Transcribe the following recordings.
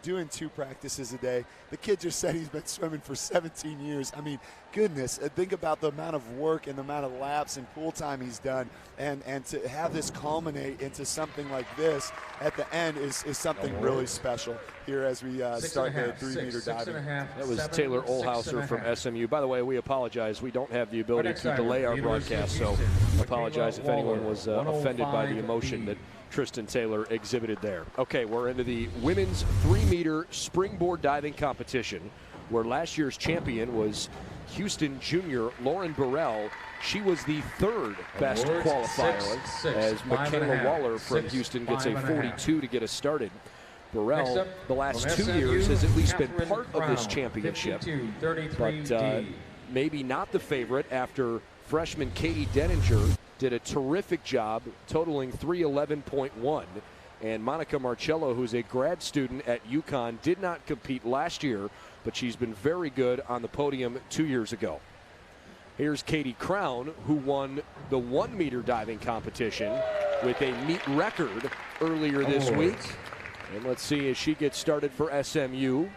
doing 2 practices a day. The kid just said he's been swimming for 17 years. I mean, goodness, think about the amount of work and the amount of laps and pool time he's done, and to have this culminate into something like this at the end is something really special here as we start the 3-meter diving. That was Taylor Olhauser from SMU. By the way, we apologize. We don't have the ability to delay our broadcast, so apologize if anyone was offended by the emotion that Tristan Taylor exhibited there. Okay, we're into the women's 3-meter springboard diving competition, where last year's champion was Houston junior Lauren Burrell. She was the 3rd best qualifier, as Michaela Waller from Houston gets a 42 to get us started. Burrell, the last 2 years, has at least been part of this championship, but maybe not the favorite after freshman Katie Denninger did a terrific job, totaling 311.1. And Monica Marcello, who's a grad student at UConn, did not compete last year, but she's been very good on the podium 2 years ago. Here's Katie Crown, who won the 1-meter diving competition with a meet record earlier this week. And let's see as she gets started for SMU.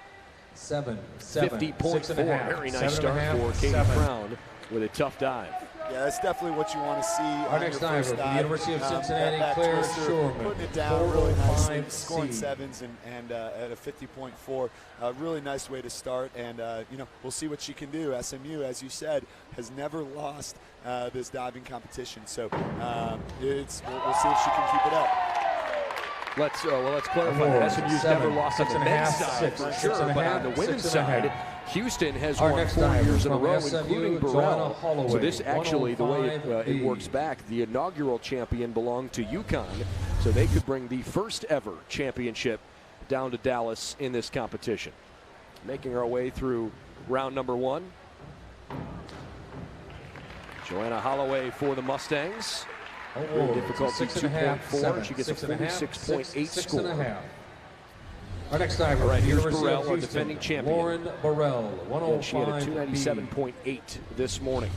50.4. Very nice start for Katie Crown with a tough dive. Yeah, that's definitely what you want to see. Our next diver from the University of Cincinnati, Claire Schumerman. Putting it down really nicely, scoring 7s and at a 50.4. Really nice way to start, and you know, we'll see what she can do. SMU, as you said, has never lost this diving competition, so we'll see if she can keep it up. Let's clarify. SMU's never lost on the men's side for sure, but on the women's side, Houston has won 4 years in a row, including Burrell. So this actually, the way it works back, the inaugural champion belonged to UConn, so they could bring the first ever championship down to Dallas in this competition. Making our way through round number 1. Joanna Holloway for the Mustangs. Difficulty 2.4. She gets a 46.8 score. Our next diver, all right, here's University Burrell, of our Houston, defending champion. Lauren Burrell, 105. And she had a 297.8 this morning.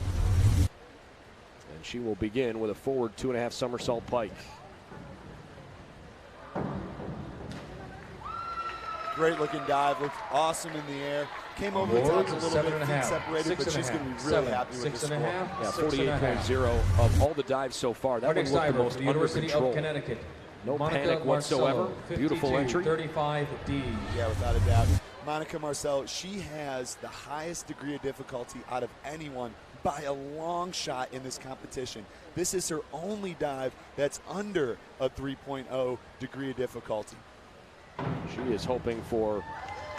And she will begin with a forward 2.5 somersault pike. Great looking dive, looked awesome in the air. Came over the top a little bit, feet separated, but she's going to be really happy with the score. Yeah, 48.0 of all the dives so far. That one looked the most under control. No panic whatsoever. Beautiful entry. 35D. Yeah, without a doubt. Monica Marcello, she has the highest degree of difficulty out of anyone by a long shot in this competition. This is her only dive that's under a 3.0 degree of difficulty. She is hoping for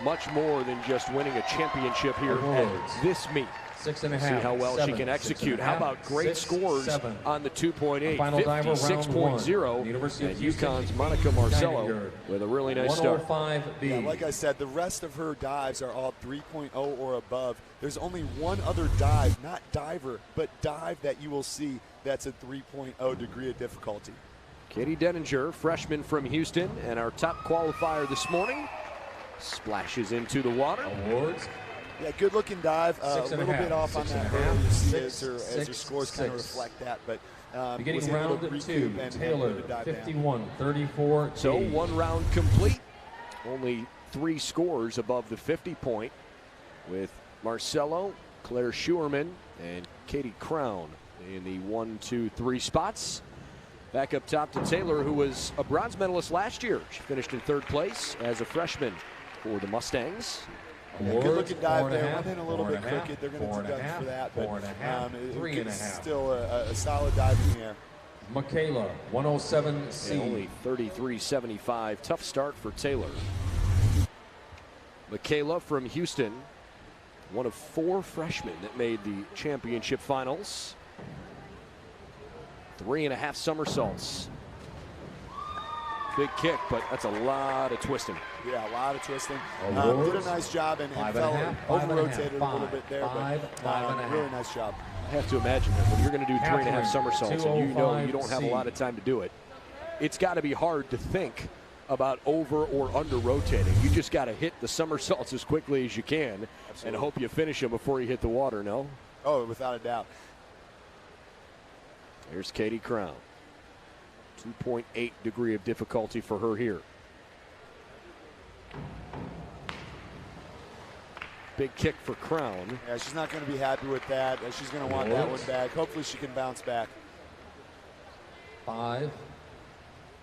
much more than just winning a championship here at this meet. 6.5. See how well she can execute. How about great scores on the 2.8, 56.0, and UConn's Monica Marcello with a really nice start. Yeah, like I said, the rest of her dives are all 3.0 or above. There's only one other dive, not diver, but dive that you will see that's a 3.0 degree of difficulty. Katie Denninger, freshman from Houston, and our top qualifier this morning, splashes into the water. Yeah, good looking dive. A little bit off on that hurdle. You see as her scores kind of reflect that, but beginning round 2, Taylor, 51-34. So 1 round complete. Only 3 scores above the 50 point, with Marcello, Claire Schumerman, and Katie Crown in the 1, 2, 3 spots. Back up top to Taylor, who was a bronze medalist last year. She finished in 3rd place as a freshman for the Mustangs. Yeah, good looking dive there. Went in a little bit crooked. They're going to deduct for that, but it's still a solid dive in the air. Michaela, 107C. Only 33.75. Tough start for Taylor. Michaela from Houston, one of 4 freshmen that made the championship finals. 3.5 somersaults. Big kick, but that's a lot of twisting. Yeah, a lot of twisting. Did a nice job and fell over-rotated a little bit there, but really nice job. I have to imagine that when you're going to do 3.5 somersaults and you know you don't have a lot of time to do it, it's got to be hard to think about over or under rotating. You just got to hit the somersaults as quickly as you can and hope you finish them before you hit the water, no? Oh, without a doubt. Here's Katie Crown. 2.8 degree of difficulty for her here. big kick for Crown. Yeah, she's not going to be happy with that. She's going to want that one back. Hopefully she can bounce back. 5,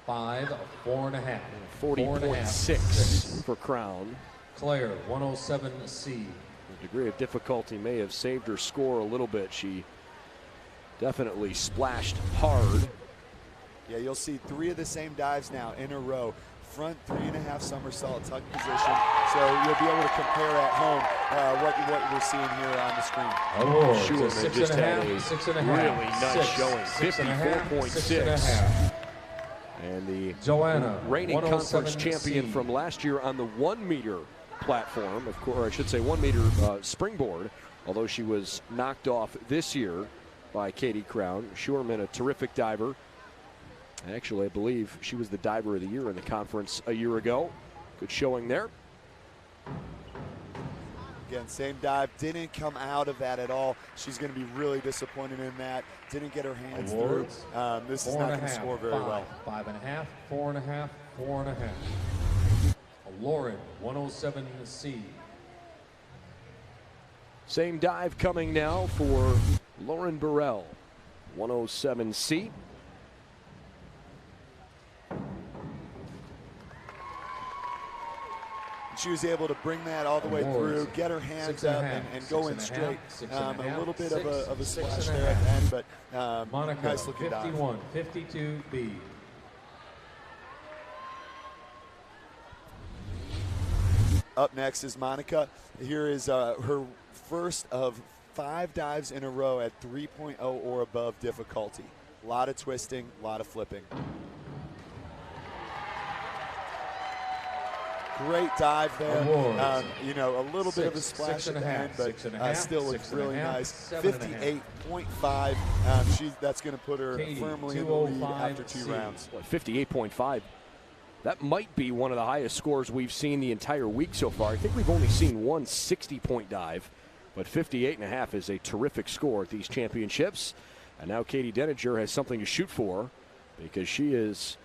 4.5. 40.6 for Crown. Claire, 107C. The degree of difficulty may have saved her score a little bit. She definitely splashed hard. Yeah, you'll see 3 of the same dives now in a row. Front 3.5 somersault tuck position. So you'll be able to compare at home what we're seeing here on the screen. Schumerman just had a really nice showing, 54.6. And the Joanna, reigning conference champion from last year on the 1 meter platform, of course, or I should say 1 meter springboard, although she was knocked off this year by Katie Crown. Schumerman, a terrific diver. Actually, I believe she was the diver of the year in the conference a year ago. Good showing there. Again, same dive, didn't come out of that at all. She's going to be really disappointed in that. Didn't get her hands through. This is not going to score very well. 5.5, 4.5, 4.5. Lauren, 107C. Same dive coming now for Lauren Burrell, 107C. She was able to bring that all the way through, get her hands up, and go in straight. A little bit of a splash there at the end, but nice looking dive. 52B. Up next is Monica. Here is her first of 5 dives in a row at 3.0 or above difficulty. A lot of twisting, a lot of flipping. Great dive there. You know, a little bit of a splash at the end, but still looks really nice. 58.5. That's going to put her firmly in the lead after 2 rounds. 58.5. That might be one of the highest scores we've seen the entire week so far. I think we've only seen one 60-point dive, but 58.5 is a terrific score at these championships. And now Katie Denninger has something to shoot for, because she is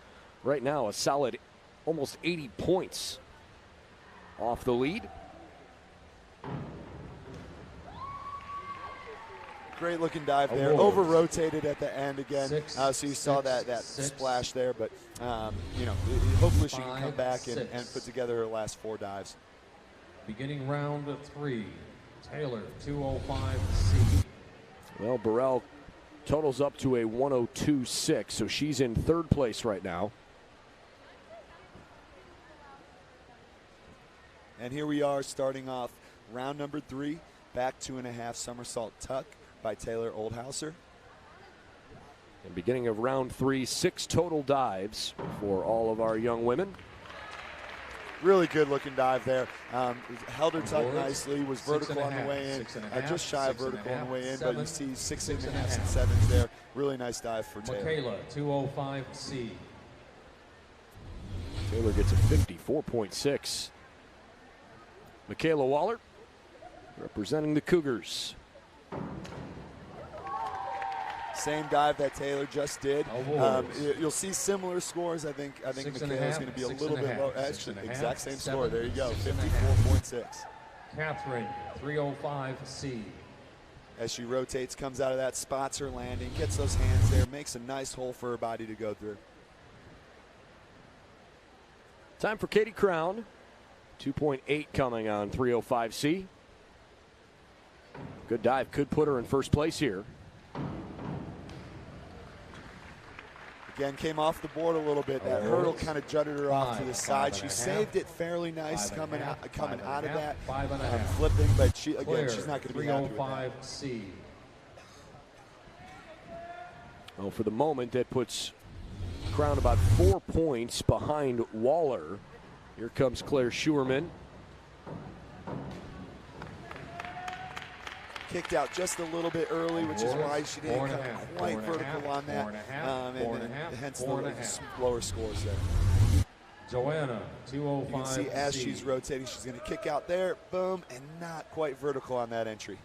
right now a solid almost 80 points off the lead. Great looking dive there. Over rotated at the end again. So you saw that splash there, but you know, hopefully she can come back and put together her last 4 dives. Beginning round 3, Taylor, 205C. Well, Burrell totals up to a 102.6, so she's in 3rd place right now. And here we are starting off round number 3, back 2.5 somersault tuck by Taylor Oldhauser. And beginning of round 3, 6 total dives for all of our young women. Really good looking dive there. Held her tuck nicely, was vertical on the way in, just shy of vertical on the way in, but you see 6.5 and 7s there. Really nice dive for Taylor. Michaela, 205C. Taylor gets a 54.6. Michaela Waller representing the Cougars. Same dive that Taylor just did. You'll see similar scores. I think Michaela's going to be a little bit low. Actually, exact same score. There you go, 54.6. Catherine, 305C. As she rotates, comes out of that, spots her landing, gets those hands there, makes a nice hole for her body to go through. Time for Katie Crown. 2.8 coming on 305C. Good dive, could put her in 1st place here. Again, came off the board a little bit. That hurdle kind of jutted her off to the side. She saved it fairly nice coming out of that, flipping, but she's not going to be happy with that. Well, for the moment, that puts Crown about 4 points behind Waller. Here comes Claire Schumerman. Kicked out just a little bit early, which is why she didn't come quite vertical on that, and hence the lower scores there. Joanna, 205. You can see as she's rotating, she's going to kick out there, boom, and not quite vertical on that entry.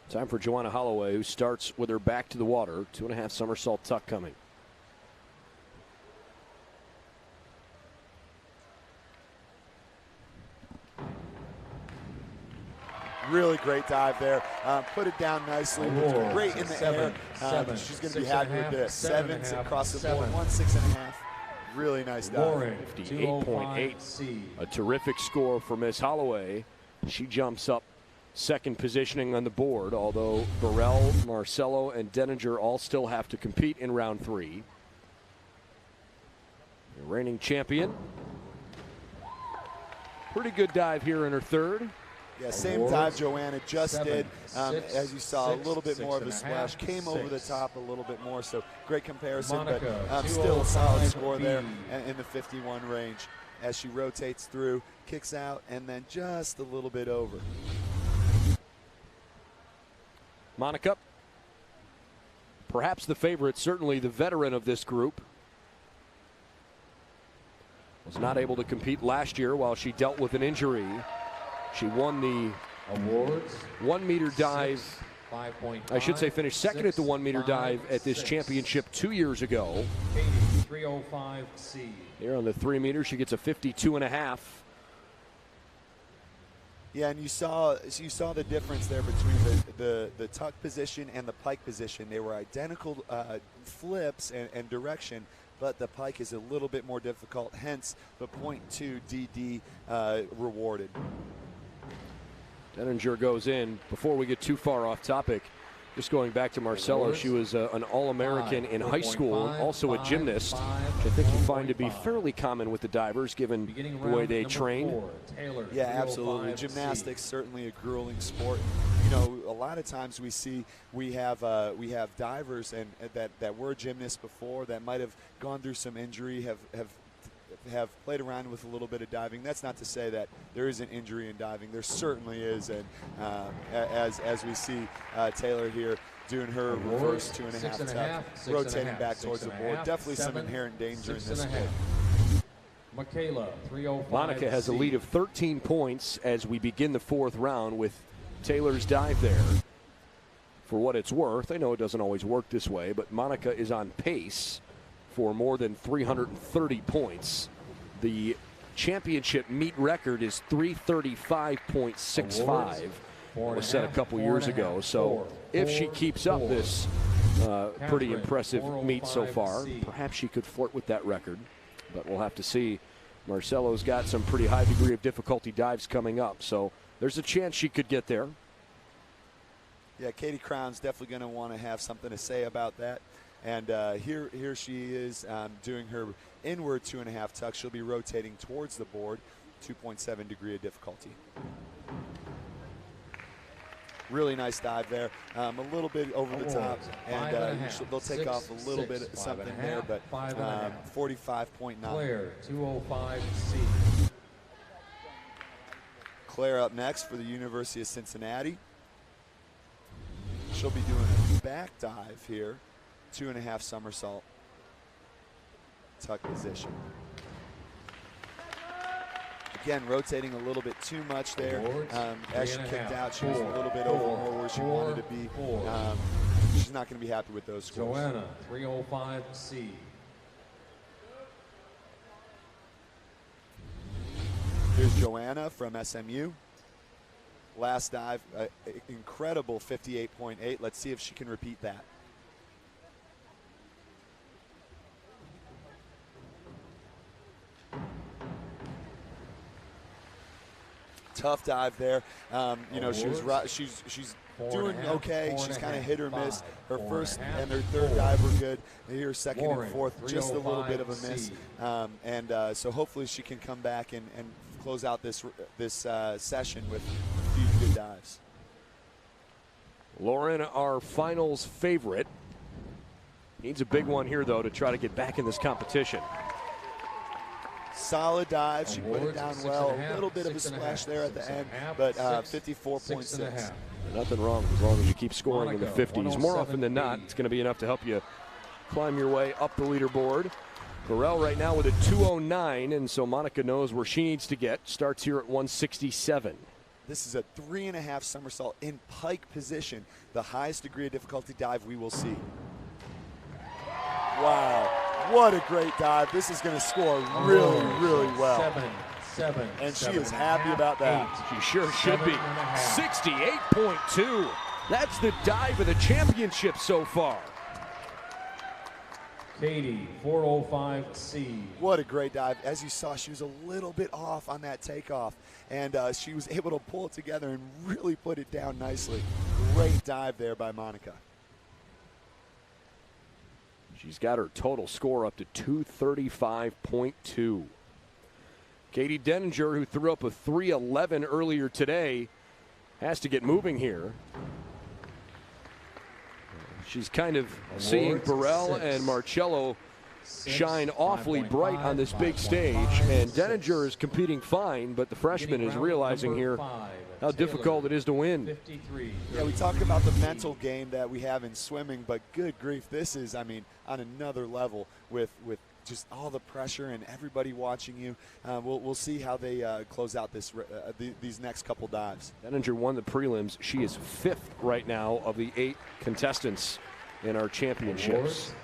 Time for Joanna Holloway, who starts with her back to the water. 2.5 somersault tuck coming. Really great dive there. Put it down nicely. Great in the air. She's going to be happy with this. 7s across the board. 1 6.5. Really nice dive. 58.8. A terrific score for Miss Holloway. She jumps up second positioning on the board, although Burrell, Marcello, and Denninger all still have to compete in round 3. The reigning champion. Pretty good dive here in her third. Yeah, same dive Joanna just did. As you saw, a little bit more of a splash. Came over the top a little bit more, so great comparison, but still a solid score there in the 51 range as she rotates through, kicks out, and then just a little bit over. Monica, perhaps the favorite, certainly the veteran of this group, was not able to compete last year while she dealt with an injury. She won the awards 1 meter dive. I should say finished second at the 1 meter dive at this championship 2 years ago. 305C. Here on the 3 meter, she gets a 52.5. Yeah, and you saw the difference there between the tuck position and the pike position. They were identical flips and direction, but the pike is a little bit more difficult, hence the 0.2 DD rewarded. Denninger goes in. Before we get too far off topic, just going back to Marcello, she was an All-American in high school, and also a gymnast, which I think you find to be fairly common with the divers, given the way they train. Yeah, absolutely. Gymnastics, certainly a grueling sport. You know, a lot of times we have divers and that were gymnasts before that might have gone through some injury, have played around with a little bit of diving. That's not to say that there isn't injury in diving. There certainly is, and as we see Taylor here doing her reverse 2.5 tuck, rotating back towards the board. Definitely some inherent danger in this sport. Monica has a lead of 13 points as we begin the 4th round with Taylor's dive there. For what it's worth, I know it doesn't always work this way, but Monica is on pace for more than 330 points. The championship meet record is 335.65. It was set a couple years ago. So if she keeps up this pretty impressive meet so far, perhaps she could flirt with that record. But we'll have to see. Marcello's got some pretty high degree of difficulty dives coming up, so there's a chance she could get there. Yeah, Katie Crown's definitely going to want to have something to say about that. And here she is doing her inward 2.5 tuck. She'll be rotating towards the board, 2.7 degree of difficulty. Really nice dive there. A little bit over the top, and they'll take off a little bit of something there, but 45.9. Claire, 205C. Claire up next for the University of Cincinnati. She'll be doing a back dive here, 2.5 somersault tuck position. Again, rotating a little bit too much there. As she kicked out, she was a little bit over more where she wanted to be. She's not going to be happy with those scores. Joanna, 305C. Here's Joanna from SMU. Last dive, incredible 58.8. Let's see if she can repeat that. Tough dive there. You know, she's doing okay. She's kind of hit or miss. Her first and her third dive were good. Here, second and fourth, just a little bit of a miss. So hopefully she can come back and close out this session with a few good dives. Lauren, our finals favorite, needs a big one here, though, to try to get back in this competition. Solid dive. She put it down well. A little bit of a splash there at the end, but 54.6. Nothing wrong as long as you keep scoring in the 50s. More often than not, it's going to be enough to help you climb your way up the leaderboard. Burrell right now with a 209, and so Monica knows where she needs to get. Starts here at 167. This is a 3.5 somersault in pike position, the highest degree of difficulty dive we will see. Wow, what a great dive. This is going to score really, really well. And she is happy about that. She sure should be. 68.2. That's the dive of the championship so far. Katie, 405C. What a great dive. As you saw, she was a little bit off on that takeoff, and she was able to pull it together and really put it down nicely. Great dive there by Monica. She's got her total score up to 235.2. Katie Denninger, who threw up a 311 earlier today, has to get moving here. She's kind of seeing Burrell and Marcello shine awfully bright on this big stage, and Denninger is competing fine, but the freshman is realizing here how difficult it is to win. Yeah, we talk about the mental game that we have in swimming, but good grief, this is, I mean, on another level with just all the pressure and everybody watching you. We'll see how they close out these next couple dives. Denninger won the prelims. She is 5th right now of the 8 contestants in our championships.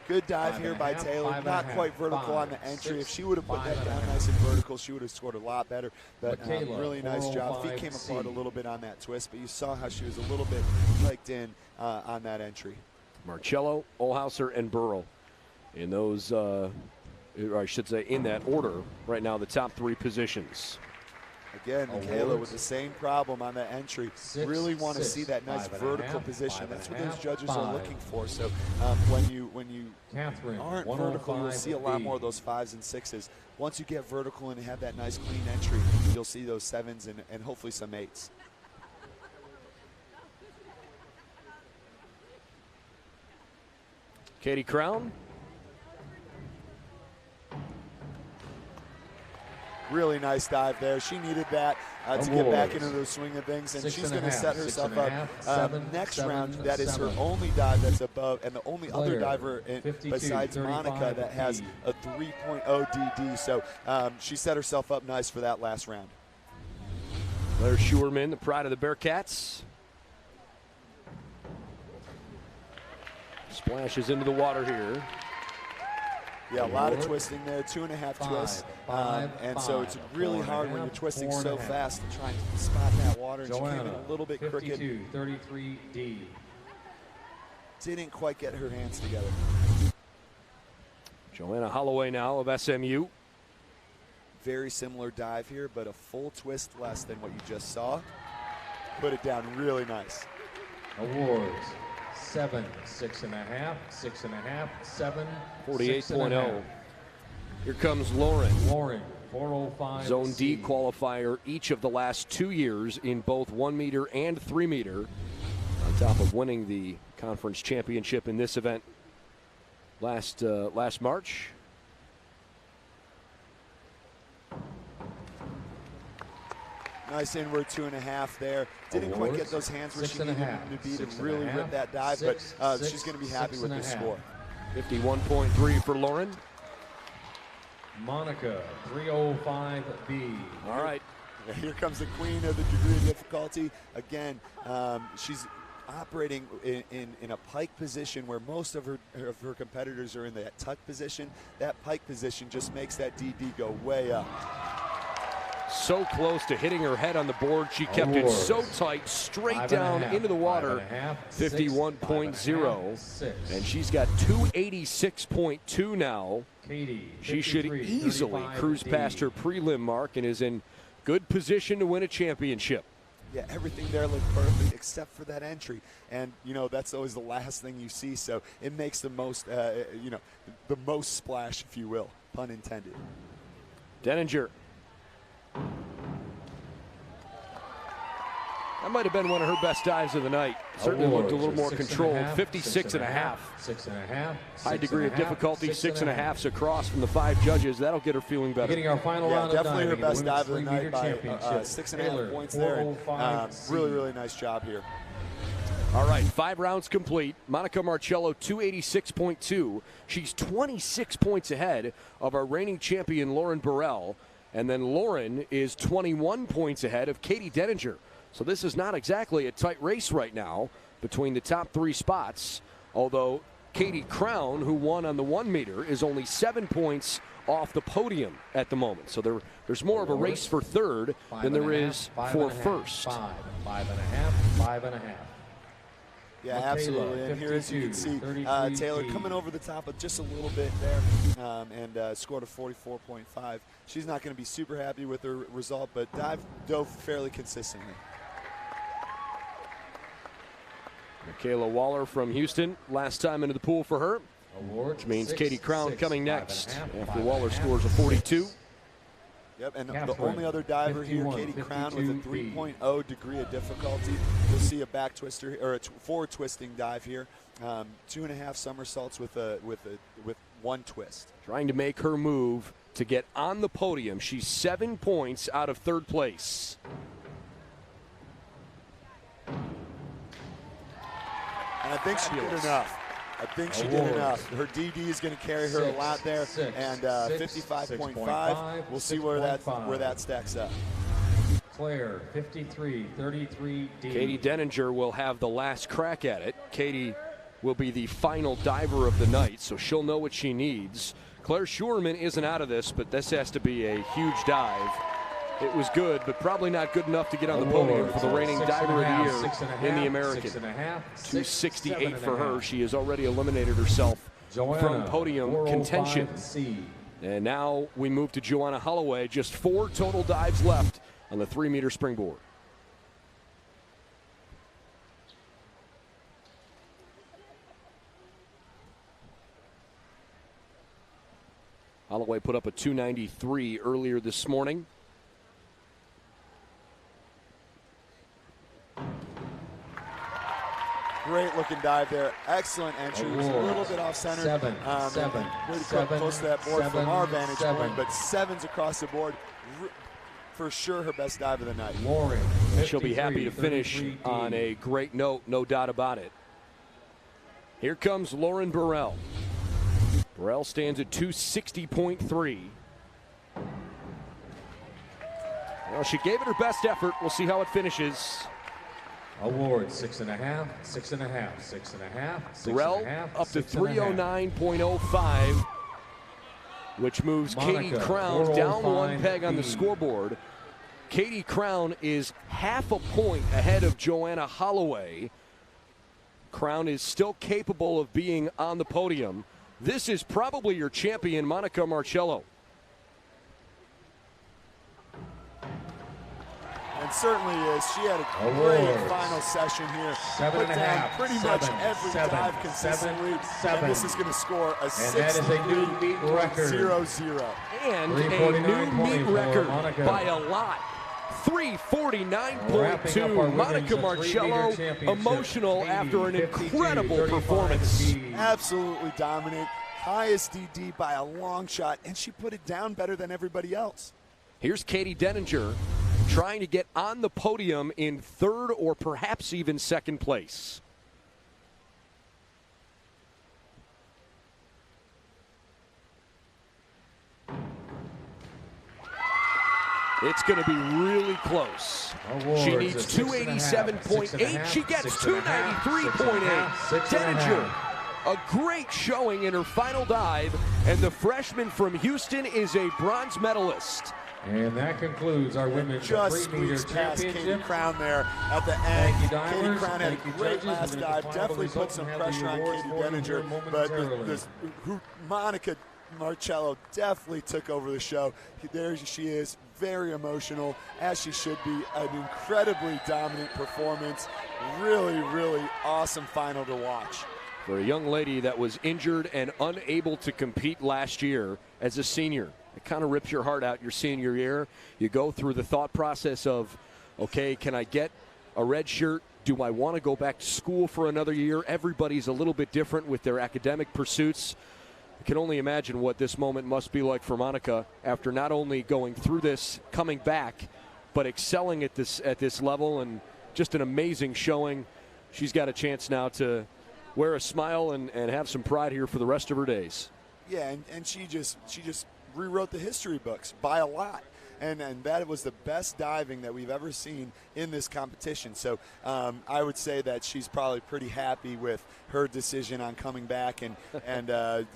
Good dive here by Taylor. Not quite vertical on the entry. If she would have put that down nice and vertical, she would have scored a lot better. But really nice job. Feet came apart a little bit on that twist, but you saw how she was a little bit flaked in on that entry. Marcello, Olhauser, and Burrell in those, or I should say in that order right now, the top 3 positions. Again, Michaela with the same problem on that entry. Really want to see that nice vertical position. That's what those judges are looking for. So when you aren't vertical, you'll see a lot more of those 5s and 6s. Once you get vertical and have that nice clean entry, you'll see those 7s and hopefully some 8s. Katie Crown. Really nice dive there. She needed that to get back into the swing of things, and she's going to set herself up next round. That is her only dive that's above, and the only other diver besides Monica that has a 3.0 DD. So she set herself up nice for that last round. There's Schumerman, the pride of the Bearcats. Splashes into the water here. Yeah, a lot of twisting there, 2.5 twists. And so it's really hard when you're twisting so fast to try and spot that water. And she came in a little bit crooked. 33D. Didn't quite get her hands together. Joanna Holloway now of SMU. Very similar dive here, but a full twist less than what you just saw. Put it down really nice. Awards. 7, 6.5, 6.5, 7, 48.0. Here comes Lauren. Lauren, 405. Zone D qualifier each of the last 2 years in both 1 meter and 3 meter. On top of winning the conference championship in this event last March. Nice inward 2.5 there. Didn't quite get those hands where she needed them to be to really rip that dive, but she's going to be happy with this score. 51.3 for Lauren. Monica, 305B. All right. Here comes the queen of the degree of difficulty. Again, she's operating in a pike position where most of her competitors are in that tuck position. That pike position just makes that DD go way up. So close to hitting her head on the board. She kept it so tight, straight down into the water. 51.0. And she's got 286.2 now. She should easily cruise past her prelim mark and is in good position to win a championship. Yeah, everything there looked perfect except for that entry. And, you know, that's always the last thing you see. So it makes the most, the most splash, if you will, pun intended. Denninger. That might have been one of her best dives of the night. Certainly looked a little more controlled. 56.5. 6.5. High degree of difficulty, 6.5s across from the 5 judges. That'll get her feeling better. Getting our final round of definitely her diving, best dive of the night by 6.5 points there. Really, really nice job here. All right, 5 rounds complete. Monica Marcello, 286.2. She's 26 points ahead of our reigning champion, Lauren Burrell. And then Lauren is 21 points ahead of Katie Denninger. So this is not exactly a tight race right now between the top 3 spots, although Katie Crown, who won on the 1 meter, is only 7 points off the podium at the moment. So there's more of a race for third than there is for first. 5.5. Yeah, Michaela, absolutely. And here, as you can see, Taylor coming over the top of just a little bit there and scored a 44.5. She's not going to be super happy with her result, but dove fairly consistently. Michaela Waller from Houston, last time into the pool for her, which means Katie Crown coming next after Waller scores a 42. Yep, and the only other diver here, Katie Crown, with a 3.0 degree of difficulty. You'll see a back twister or a forward twisting dive here. 2.5 somersaults with one twist. Trying to make her move to get on the podium. She's 7 points out of third place. And I think she did enough. I think she did enough. Her DD is going to carry her a lot there, and 55.5. We'll see where that stacks up. Claire, 53.33. Katie Denninger will have the last crack at it. Katie will be the final diver of the night, so she'll know what she needs. Claire Schumerman isn't out of this, but this has to be a huge dive. It was good, but probably not good enough to get on the podium for the reigning diver of the year in the American. 268 for her. She has already eliminated herself from podium contention. And now we move to Joanna Holloway. Just 4 total dives left on the 3-meter springboard. Holloway put up a 293 earlier this morning. Great looking dive there. Excellent entry. It was a little bit off center. Seven. Close to that board from our vantage point, but 7s across the board. For sure her best dive of the night. She'll be happy to finish on a great note, no doubt about it. Here comes Lauren Burrell. Burrell stands at 260.3. Well, she gave it her best effort. We'll see how it finishes. Award 6.5, 6.5, 6.5. Burrell up to 309.05, which moves Katie Crown down 1 peg on the scoreboard. Katie Crown is half a point ahead of Joanna Holloway. Crown is still capable of being on the podium. This is probably your champion, Monica Marcello. And certainly is. She had a great final session here. Put down pretty much every dive consistently. And this is going to score a 63.00. And a new meet record by a lot. 349.2. Monica Marcello emotional after an incredible performance. Absolutely dominant. Highest DD by a long shot, and she put it down better than everybody else. Here's Katie Denninger trying to get on the podium in third or perhaps even second place. It's going to be really close. She needs 287.8. She gets 293.8. Denninger, a great showing in her final dive, and the freshman from Houston is a bronze medalist. And that concludes our women's 3-meter championship. Katie Crown there at the end. Katie Crown had a great last dive. Definitely put some pressure on Katie Denninger, but Monica Marcello definitely took over the show. There she is, very emotional, as she should be. An incredibly dominant performance. Really, really awesome final to watch. For a young lady that was injured and unable to compete last year as a senior, it kind of rips your heart out your senior year. You go through the thought process of, okay, can I get a red shirt? Do I want to go back to school for another year? Everybody's a little bit different with their academic pursuits. I can only imagine what this moment must be like for Monica after not only going through this, coming back, but excelling at this level, and just an amazing showing. She's got a chance now to wear a smile and have some pride here for the rest of her days. Yeah, and she just rewrote the history books by a lot. and that was the best diving that we've ever seen in this competition. So I would say that she's probably pretty happy with her decision on coming back and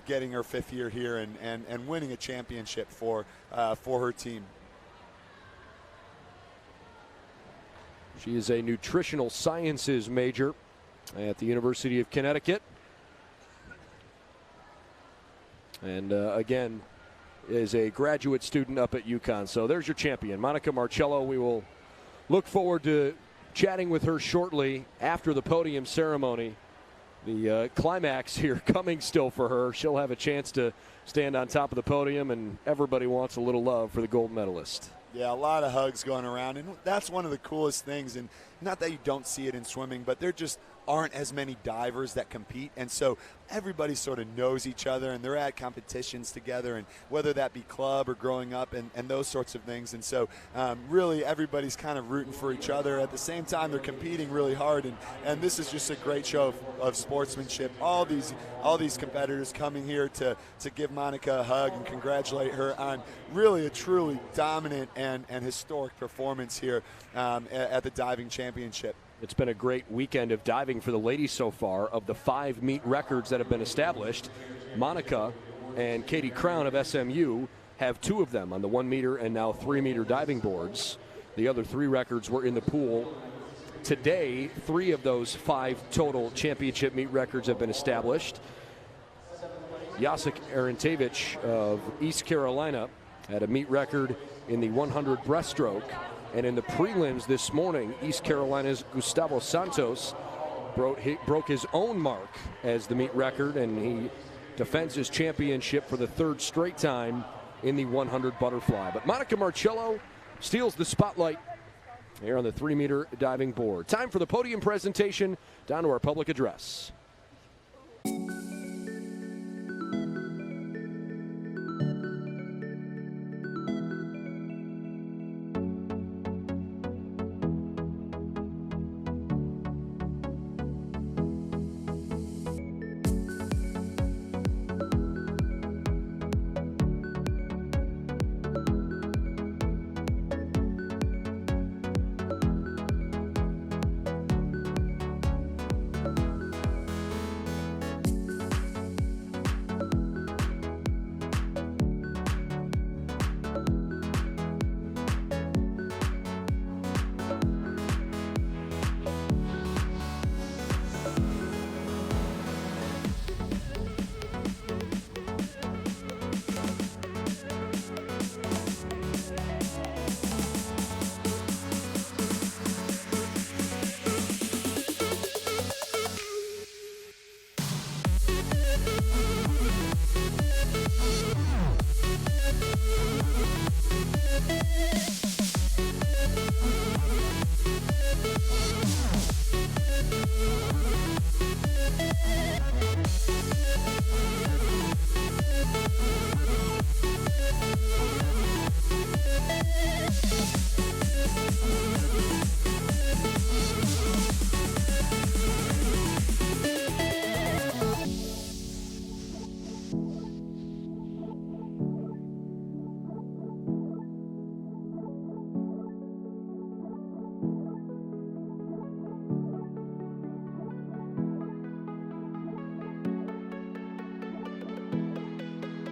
getting her 5th year here and winning a championship for her team. She is a nutritional sciences major at the University of Connecticut. And again, is a graduate student up at UConn. So there's your champion, Monica Marcello. We will look forward to chatting with her shortly after the podium ceremony. The climax here coming still for her. She'll have a chance to stand on top of the podium, and everybody wants a little love for the gold medalist. Yeah, a lot of hugs going around, and that's one of the coolest things. And not that you don't see it in swimming, but there just aren't as many divers that compete, and so everybody sort of knows each other, and they're at competitions together, and whether that be club or growing up and those sorts of things. And so really everybody's kind of rooting for each other. At the same time, they're competing really hard, and this is just a great show of sportsmanship. All these competitors coming here to give Monica a hug and congratulate her on really a truly dominant and historic performance here at the diving championship. It's been a great weekend of diving for the ladies so far. Of the 5 meet records that have been established, Monica and Katie Crown of SMU have 2 of them on the 1 meter and now 3 meter diving boards. The other 3 records were in the pool. Today, 3 of those 5 total championship meet records have been established. Jacek Arentevich of East Carolina had a meet record in the 100 breaststroke. And in the prelims this morning, East Carolina's Gustavo Santos broke his own mark as the meet record, and he defends his championship for the 3rd straight time in the 100 butterfly. But Monica Marcello steals the spotlight here on the 3 meter diving board. Time for the podium presentation. Down to our public address.